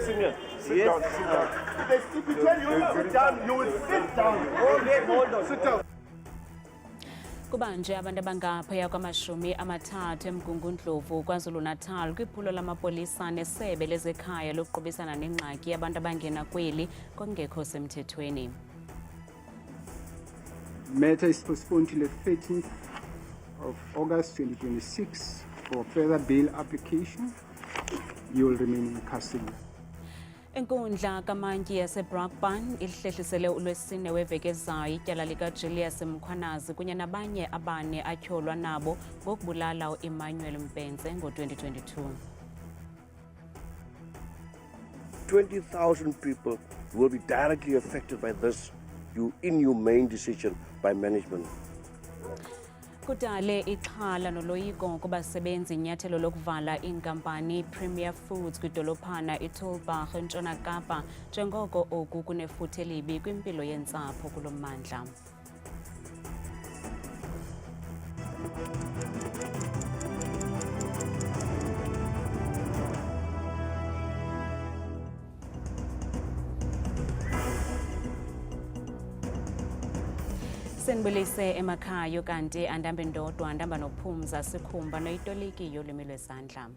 Sit down. If they tell you to sit down, you will sit down. Hold on. Sit down. Kubanje abantu abangaphaya kwamashumi amathathu eMgungundlovu KwaZulu-Natal kwiphulo lamapolisa nesebe lezekhaya lokuqubisana nengxaki yabantu abangena kweli ngokungekho semthethweni. Matter is postponed till the 13th of August 2026 for further bail application. You will remain in custody. Enkundla kamantyi yaseBrakpan ilihlehlisele uLwesine weveki ezayo ityala likaJulius Mkhwanazi kunye nabanye abane atyholwa nabo ngokubulala uEmmanuel Mpenze ngo-2022. 20,000 people will be directly affected by this inhumane decision by management. Kudale ixhala noloyiko kubasebenzi inyathelo lokuvala inkampani Premier Foods kwidolophana iTulbagh eNtshona Kapa njengoko oku kunefuthe elibi kwimpilo yentsapho kulo mmandla. Senibulise emakhaya kanti andambe ndodwa andamba nophumza sikhumba noyitoliki yolwimi lwesandla.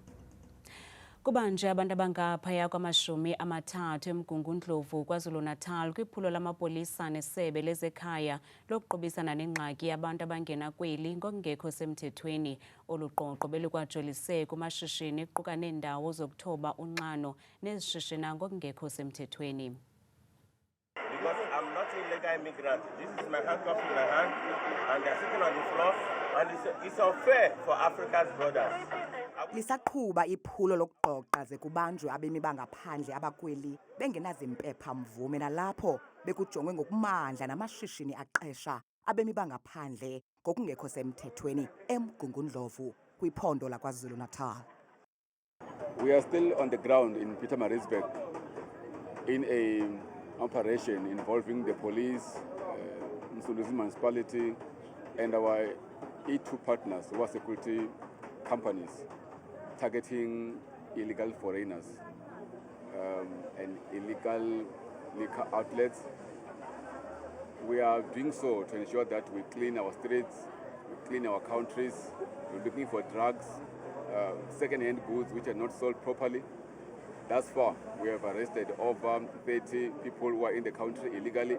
Kubanje abantu abangaphaya kwamashumi amathathu eMgungundlovu KwaZulu-Natal kwiphulo lamapolisa nesebe lezekhaya lokuqubisana nengxaki yabantu abangena kweli ngokungekho semthethweni. Oluqoqo belukwajolise kumashishini kuquka neendawo zokuthoba unxano nezishishina ngokungekho semthethweni. Because I'm not an illegal immigrant. This is my handcuff in my hand, and they're sitting on the floor, and it's unfair for Africa's brothers. Lisaqhuba iphulo lokuqoqa ze kubanjwe abemi bangaphandle abakweli bengenazimpepha mvume nalapho bekujongwe ngokumandla namashishini aqesha abemi bangaphandle ngokungekho semthethweni eMgungundlovu kwiphondo laKwaZulu-Natal. We are still on the ground in Pietermaritzburg in a operation involving the police, Msunduzi municipality, and our E2 partners, who are security companies, targeting illegal foreigners and illegal liquor outlets. We are doing so to ensure that we clean our streets, we clean our countries, we're looking for drugs, second-hand goods which are not sold properly. Thus far, we have arrested over 30 people who are in the country illegally.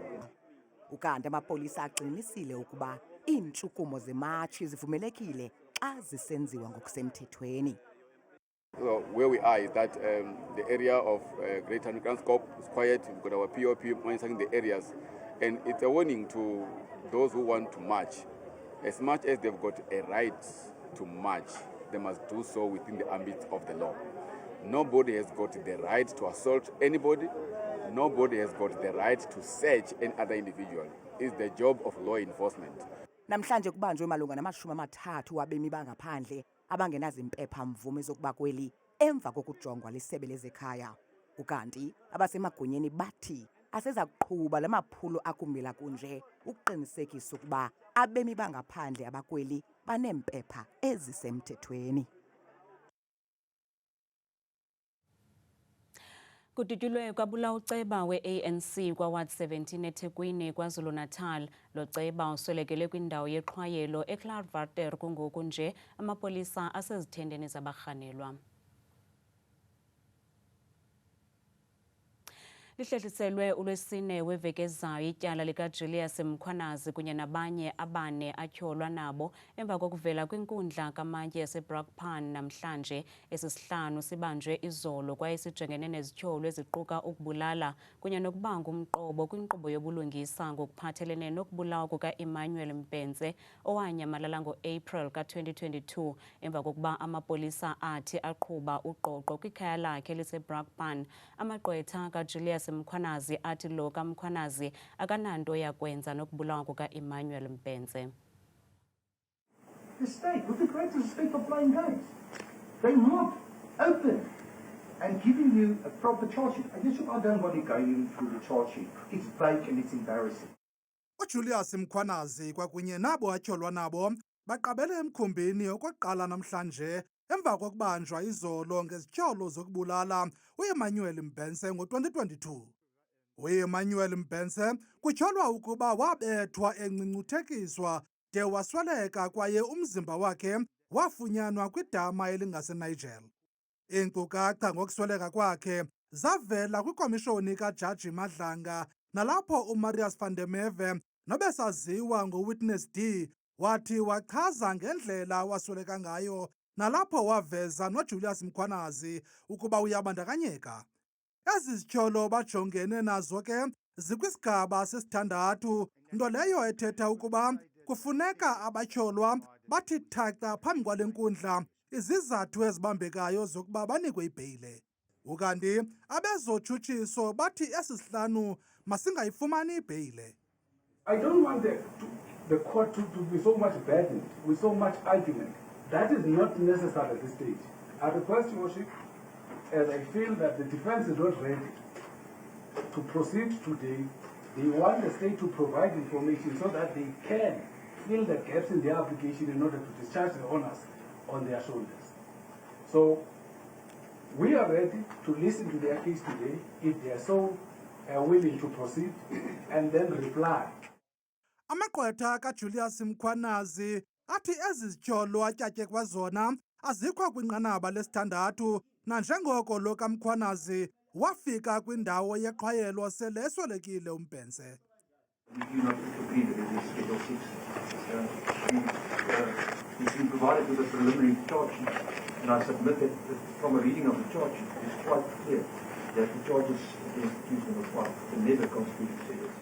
Ukanti amapolisa aqinisile ukuba iintshukumo zematshi zivumelekile xa zisenziwa ngokusemthethweni. So where we are is that the area of Greater Underground Scope is quiet. We've got our POP monitoring the areas, and it's a warning to those who want to march. As much as they've got a right to march, they must do so within the ambit of the law. Nobody has got the right to assault anybody. Nobody has got the right to search any other individual. It's the job of law enforcement. Namhlanje kubanjwe malunga namashumi amathathu abemi bangaphandle abangenazimpepha mvume zokuba kweli emva kokujongwa lisebe lezekhaya. Ukanti abasemagunyeni bathi aseza kuqhuba lamaphulo akumila kunje ukuqinisekisa ukuba abemi bangaphandle abakweli banempepha ezisemthethweni. Kudutyulwe kwabula uceba we-ANC kwaWard 17 eThekwini KwaZulu-Natal. Lo ceba uswelekele kwindawo yexhwayelo eClaarwater kungoku nje amapolisa asezithendeni zabarhanelwa. Lihlehliselwe uLwesine weveki ezayo ityala likaJulius Mkhwanazi kunye nabanye abane atyholwa nabo emva kokuvela kwinkundla kamantyi yaseBrakpan namhlanje. Esisihlanu sibanjwe izolo kwaye sijengene nezityholo eziquka ukubulala kunye nokubanga umqobo kwinkqubo yobulungisa ngokuphathelene nokubulawa kukaEmmanuel Mpenze owanyamalala ngo-April ka-2022 emva kokuba amapolisa athi aqhuba uqoqo kwikhaya lakhe liseBrakpan. Amagqwetha kaJulius Mkhwanazi athi lo kaMkhwanazi akananto yakwenza nokubulawa kukaEmmanuel Mpenze. The state, with the greatest respect, of playing games. They're not open and giving you a proper charge sheet. I guess I don't want to go in through the charge sheet. It's vague and it's embarrassing. uJulius Mkhwanazi kwakunye nabo atyholwa nabo baqabele emkhumbini okokuqala namhlanje emva kokubanjwa izolo ngezityholo zokubulala uEmmanuel Mbense ngo-2022. uEmmanuel Mbense kutyholwa ukuba wabethwa encuncuthekiswa de wasweleka kwaye umzimba wakhe wafunyanwa kwidama elingaseNiger. Iinkcukacha ngokusweleka kwakhe zavela kwikomishoni kaJaji Madlanga nalapho uMarius van der Merwe nobesaziwa ngoWitness D wathi wachaza ngendlela wasweleka ngayo nalapho waveza noJulius Mkhwanazi ukuba uyabandakanyeka. Ezi zityholo bajongene nazo ke zikwisigaba sesithandathu, nto leyo ethetha ukuba kufuneka abatyholwa bathi thaca phambi kwale nkundla izizathu ezibambekayo zokuba banikwe ibheyile. Ukanti abezotshutshiso bathi esi sihlanu masingayifumani ibheyile. I don't want the court to be so much burdened with so much argument. That is not necessary at this stage. I request your worship, as I feel that the defense is not ready to proceed today. They want the state to provide information so that they can fill the gaps in their application in order to discharge the honors on their shoulders. So we are ready to listen to their case today if they are so willing to proceed and then reply. Amagqwetha kaJulius Mkhwanazi athi ezi zityholo atyatyekwa zona azikho kwinqanaba lesithandathu nanjengoko lo kaMkhwanazi wafika kwindawo yeqhwayelo sele eswelekile uMbense. We do not agree that it is Schedule 6. We've been provided with a preliminary charge sheet, and I submit that from a reading of the charge sheet, it is quite clear that the charges against accused number 5 can never constitute serious.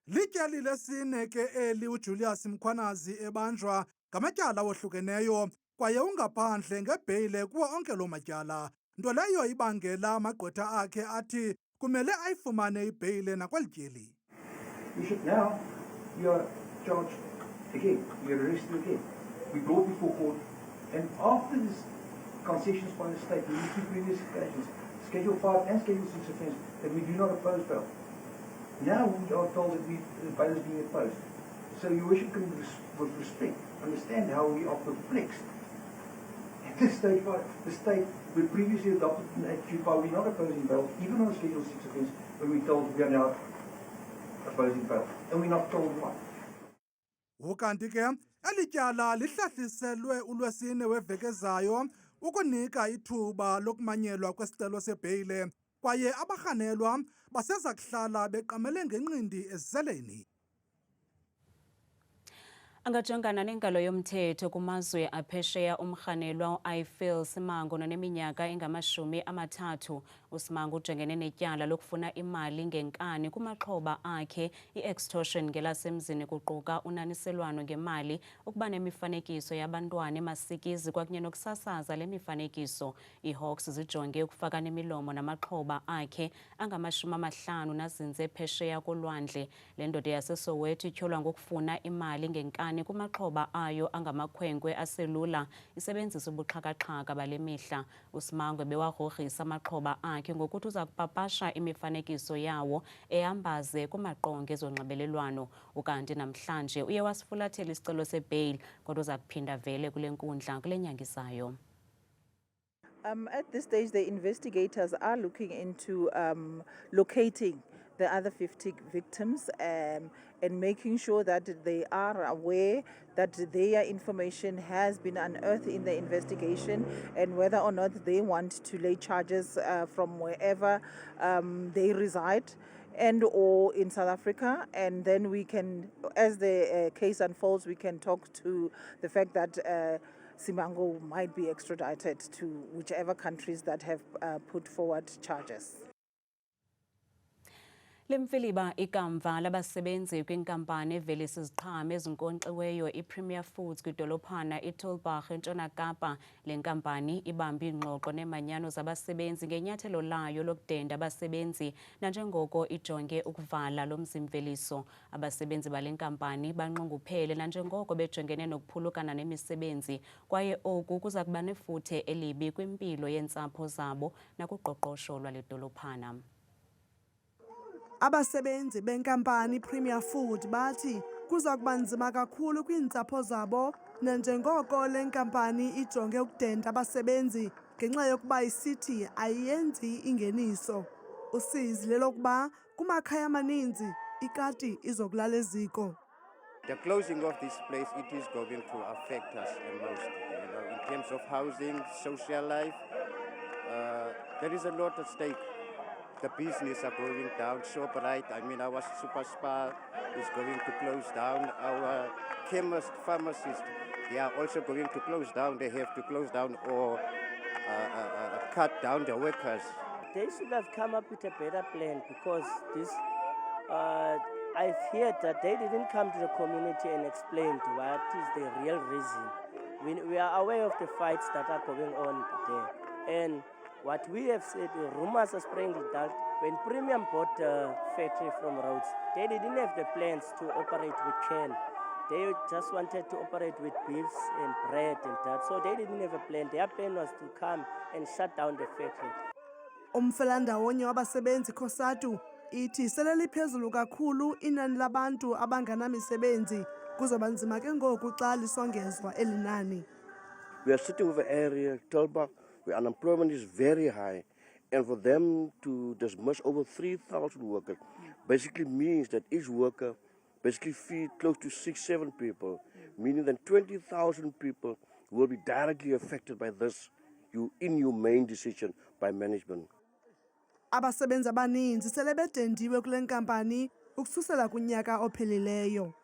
Lityali lesine ke eli uJulius Mkhwanazi ebanjwa ngamatyala wohlukeneyo kwaye ungaphandle ngebheyile kuwo onke loo matyala, nto leyo ibangela amagqwetha akhe athi kumele ayifumane ibheyile nakweli tyeli. Bishop, now you are charged again, you are arrested again. We brought before court, and after this concessions by the state, we used two previous occasions, Schedule 5 and Schedule 6 offence, that we do not oppose bail. Now we are told that bail is being opposed. So your worship can, with respect, understand how we are perplexed. At this stage, the state would previously adopted an attitude by we not opposing bail, even on Schedule 6 offence, when we told we are now opposing bail, and we're not told why. Ukanti ke eli tyala lihlahliselwe uLwesine weveki ezayo ukunika ithuba lokumanyelwa kwesicelo sebheyile kwaye abarhanelwa baseza kuhlala beqamele ngenqindi eziseleni. Angajongana nenkalo yomthetho kumazwe aphesheya umrhanelwa uIphil Simango noneminyaka engama-30. uSimango ujongene netyala lokufuna imali ngenkani kumaxhoba akhe i-extortion ngelasemzini kuquka unaniselwano ngemali, ukuba nemifanekiso yabantwana emasikizi kwakunye nokusasaza le mifanekiso. IHawks zijonge ukufaka nemilomo namaxhoba akhe angama-50 nazinze phesheya kolwandle. Le ndoda yaseSoweto ityholwa ngokufuna imali ngenkani kumaxhoba ayo angamakhwenkwe aselula isebenzisa ubuxhakaxhaka bale mihla. uSimango bewagrogrisa amaxhoba akhe ngokuthi uza kupapasha imifanekiso yawo ehambaze kumaqonga ezonxibelelwano. Ukanti namhlanje uye wasifulathela isicelo sebheyili kodwa uza kuphinda vele kule nkundla kule nyanga izayo. At this stage, the investigators are looking into locating the other 50 victims and making sure that they are aware that their information has been unearthed in the investigation and whether or not they want to lay charges from wherever they reside and or in South Africa. And then we can, as the case unfolds, we can talk to the fact that Simango might be extradited to whichever countries that have put forward charges. Lemfiliba ikamva labasebenzi kwinkampani evelisa iziqhamo ezinkonkxiweyo iPremier Foods kwidolophana iTulbagh eNtshona Kapa. Le nkampani ibamba ingxoxo nemanyano zabasebenzi ngenyathelo layo lokudenda abasebenzi nanjengoko ijonge ukuvala lo mzimveliso. Abasebenzi bale nkampani banxunguphele nanjengoko bejongene nokuphulukana nemisebenzi kwaye oku kuza kuba nefuthe elibi kwimpilo yentsapho zabo nakuqoqosho lwale dolophana. Abasebenzi benkampani Premier Food bathi kuza kuba nzima kakhulu kwiintsapho zabo nanjengoko le nkampani ijonge ukudenda abasebenzi ngenxa yokuba isithi ayiyenzi ingeniso. Usizi lelokuba kumakhaya amaninzi ikati izokulala eziko. The closing of this place, it is going to affect us the most, in terms of housing, social life. There is a lot at stake. The business are going down. ShopRite, our Super Spa is going to close down. Our chemist, pharmacist, they are also going to close down. They have to close down or cut down the workers. They should have come up with a better plan because this. I've heard that they didn't come to the community and explain what is the real reason. We are aware of the fights that are going on there. And what we have said, the rumors are spreading that when Premium bought the factory from Rhodes, they didn't have the plans to operate with can. They just wanted to operate with beefs and bread and that. So they didn't have a plan. Their plan was to come and shut down the factory. Umfelandawonye wabasebenzi Khosatu ithi sele liphezulu kakhulu inani labantu abanganamisebenzi kuzoba nzima ke ngoku xa lisongezwa elinani. We are sitting with an area, Tulbagh, where unemployment is very high, and for them to dismiss over 3,000 workers basically means that each worker basically feed close to 6-7 people, meaning that 20,000 people will be directly affected by this inhumane decision by management. Abasebenzi abaninzi sele bedendiwe kule nkampani ukususela kunyaka ophelileyo.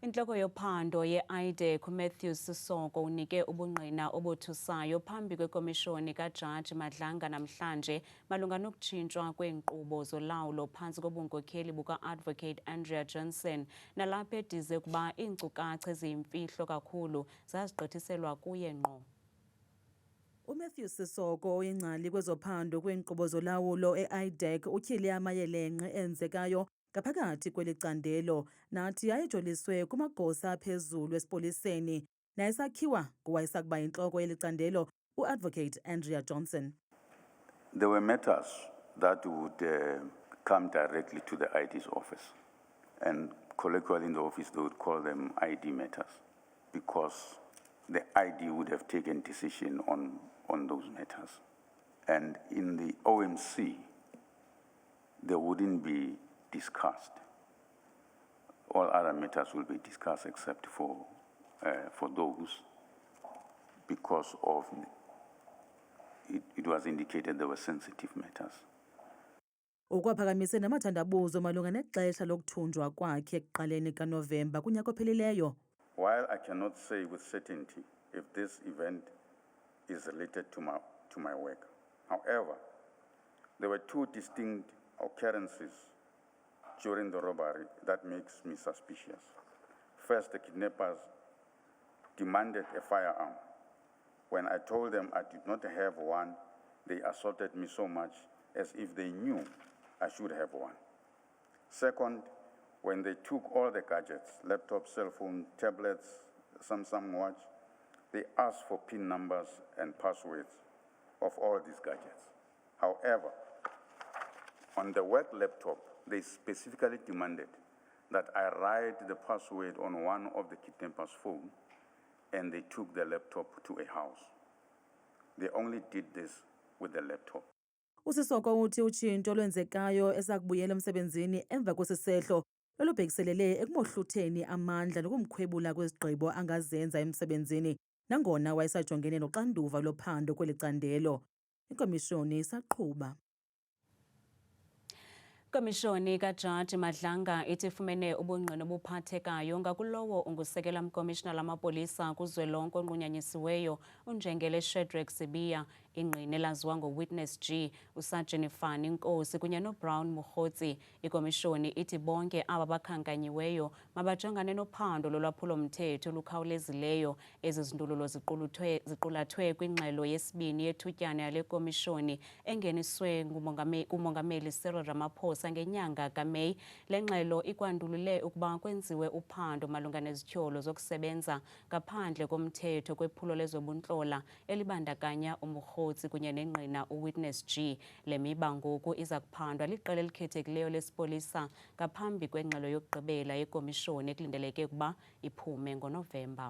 Intloko yophando ye-IDEC uMatthew Sisoko unike ubungqina obothusayo phambi kwekomishoni kaJaji Madlanga namhlanje malunga nokutshintshwa kweenkqubo zolawulo phantsi kobunkokheli buka-Advocate Andrea Johnson nalapho edize ukuba iinkcukacha eziyimfihlo kakhulu zazigqithiselwa kuye ngqo. uMatthew Sisoko oyingcali kwezophando kweenkqubo zolawulo e-IDEC utyhile amayelenqe enzekayo ngaphakathi kweli candelo nathi ayejoliswe kumagosa aphezulu esipoliseni nayesakhiwa ngowayesakuba yintloko yeli candelo uAdvocate Andrea Johnson. There were matters that would come directly to the ID's office, and colloquially in the office they would call them ID matters because the ID would have taken decision on those matters. And in the OMC, they wouldn't be discussed. All other matters will be discussed except for those, because of it was indicated there were sensitive matters. Ukwaphakamise namathandabuzo malunga nexesha lokuthunjwa kwakhe ekuqaleni kaNovemba kunyaka ophelileyo. While I cannot say with certainty if this event is related to my work, however, there were two distinct occurrences during the robbery that makes me suspicious. First, the kidnappers demanded a firearm. When I told them I did not have one, they assaulted me so much as if they knew I should have one. Second, when they took all the gadgets, laptop, cell phone, tablets, Samsung watch, they asked for PIN numbers and passwords of all these gadgets. However, on the work laptop, they specifically demanded that I write the password on one of the kidnappers' phone, and they took the laptop to a house. They only did this with the laptop. Usisoko uthi utshintsho lwenzekayo esakubuyela emsebenzini emva kwesisehlo lolubhekiselele ekumohlutheni amandla nokumkhwebula kwezigqibo angazenza emsebenzini nangona wayesajongene noxanduva lophando kweli candelo. Ikomishoni isaqhuba. Komishoni kaJaji Madlanga ithi ifumene ubungqina obuphathekayo ngakulowo ungusekela mkomishina lamapolisa kuzwelonke onqunyanyisiweyo uNjengele Shadrack Sibiya, ingqina elaziwa ngoWitness G, uSajeni Fani Nkosi kunye noBrown Mukhotsi. Ikomishoni ithi bonke aba bakhankanyiweyo mabajongane nophando lolwaphulo-mthetho olukhawulezileyo. Ezi zindululo ziqulathwe kwingxelo yesibini yethutyana yale komishoni engeniswe ngumongameli Cyril Ramaphosa ngenyanga kaMeyi. Le ngxelo ikwandulule ukuba kwenziwe uphando malunga nezityholo zokusebenza ngaphandle komthetho kwephulo lezobuntlola elibandakanya uMukhosi Kotsi kunye nengqina uWitness G. Le miba ngoku iza kuphandwa liqela elikhethekileyo lesipolisa ngaphambi kwengxelo yokugqibela yekomishoni ekulindeleke ukuba iphume ngoNovemba.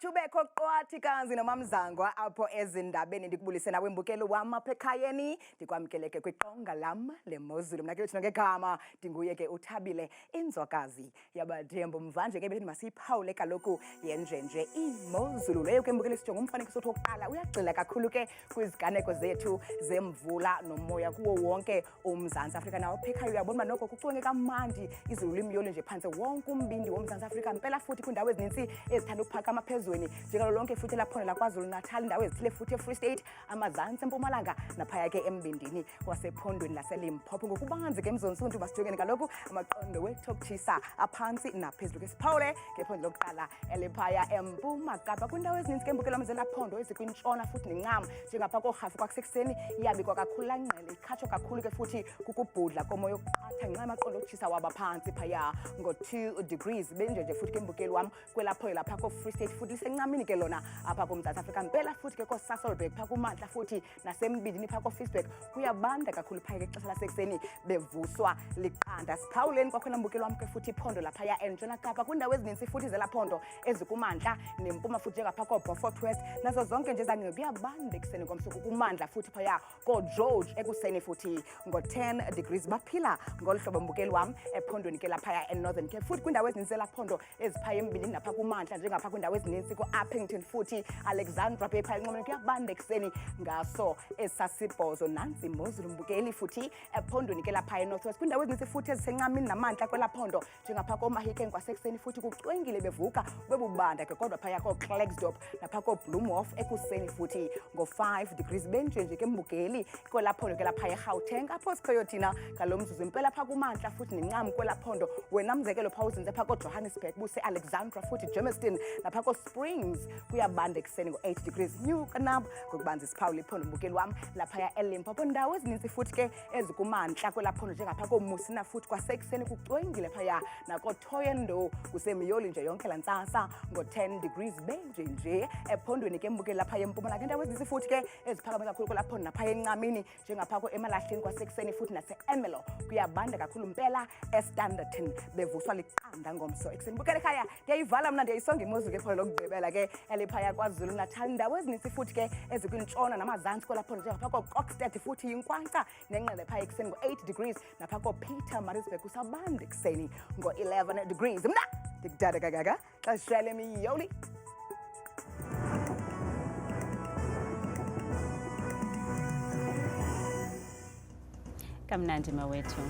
Chubeko qwathi kanzi nomamzangwa apho ezindabeni ndikubulise nawe mbukelo wam apha ekhayeni ndikwamkeleke kwiqonga lam lemozulu mna ke uthina ngegama ndinguye ke uThabile inzwakazi yabathembu mvanje ke bethi masiyiphawule kaloku yenjenje imozulu leyo ke mbukelo sijonga umfanekiso wokuqala uyagxila kakhulu ke kwiziganeko zethu zemvula nomoya kuwo wonke uMzantsi Afrika nawo phekayo uyabona noko kucwenge kamandi izulu limyoli nje phantse wonke umbindi woMzantsi Afrika mpela futhi kwindawo ezininzi ezithanda ukuphakama phezweni njengalo lonke futhi laphondo laKwaZulu Natal indawo ezithile futhi eFree State amazantsi eMpumalanga naphaya ke embindini wasephondweni laseLimpopo ngokubanzi ke emzonsundu basijongene kaloku amaqondo wethokuthisa aphantsi naphezulu ke siphawule ngephondo lokuqala eliphaya eMpuma Kapa kwindawo ezininzi ke mbukelo mzela phondo ezikwintshona futhi nencam njengapha koRhafu kwakusekuseni iyabikwa kakhulu langqele ikhatshwa kakhulu ke futhi kukubhudla komoya oqatha ngenxa yamaqondo okuthisa wabaphantsi phaya ngo-2 degrees benjenje futhi ke mbukelo wam kwelaphoyo lapha koFree State futhi lisencamini ke lona apha koMzantsi Afrika mpela futhi ke koSasolburg phaa kumantla futhi nasembindini phaa koFiesburg kuyabanda kakhulu phaya ngexesha lasekuseni bevuswa liqanda siphawuleni kwakhona mbukelo wam ke futhi iphondo laphaya eNtshona Kapa kwindawo ezininzi futhi zelaphondo ezikumantla nempuma futhi njengapha koBeaufort West nazo zonke nje zangqe kuyabanda ekuseni ngomsuku kumandla futhi phaya koGeorge ekuseni futhi ngo-10 degrees baphila ngolu hlobo mbukelo wam ephondweni ke laphaya eNorthern Cape futhi kwindawo ezininzi zelaphondo eziphaya embindini napha kumantla njengapha kwindawo ezininzi ko-Uppington futhi Alexandra Bay phaya enqameni kuyabanda ekuseni ngaso esasibhozo nansi imozulu mbukeli futhi ephondweni ke lapha eNorth West kwindawo ezininzi futhi ezisencamini namantla kwelaphondo njengapha koMahikeng kwasekuseni futhi kucwengile bevuka bebubanda ke kodwa phaya koKlerksdorp napha koBloemhof ekuseni futhi ngo-5 degrees benjenje ke mbukeli kwelaphondo ke lapha eGauteng apho sikhoyo thina ngalo mzuzu impela phaa kumantla futhi nencam kwelaphondo wena mzekelo phaa uzinze phaa koJohannesburg buse-Alexandra futhi Germiston napha koSprings kuyabanda ekuseni ngo-8 degrees Newcastle ngokubanzi siphawula iphondo mbukeli wam laphaya eLimpopo ndawo ezininzi futhi ke ezikumantla kwelaphondo njengapha koMusina futhi kwasekuseni kucwengile phaya nakoThoyendo kusemiyoli nje yonke la ntsasa ngo-10 degrees benjenje ephondweni ke mbukeli lapha eMpumalanga indawo ezininzi futhi ke eziphakame kakhulu kwelaphondo naphaya encamini njengapha koEmalahleni kwasekuseni futhi nase-Ermelo kuyabanda kakhulu mpela eStanderton bevuswa liqanda ngomso ekuseni bukele ekhaya ndiyayivala mna ndiyayisonga imozulu ke phondo lokugqibela ke eliphaya kwaZulu Natal indawo ezininzi futhi ke ezikwintshona namazantsi kwelaphondo njengapha koKokstad futhi yinkwankca nenqele phaya ekuseni ngo-8 degrees napha koPietermaritzburg kusabanda ekuseni ngo-11 degrees mna ndikudada kangaka xa sishayela emiyoli Kamnandi mawethu.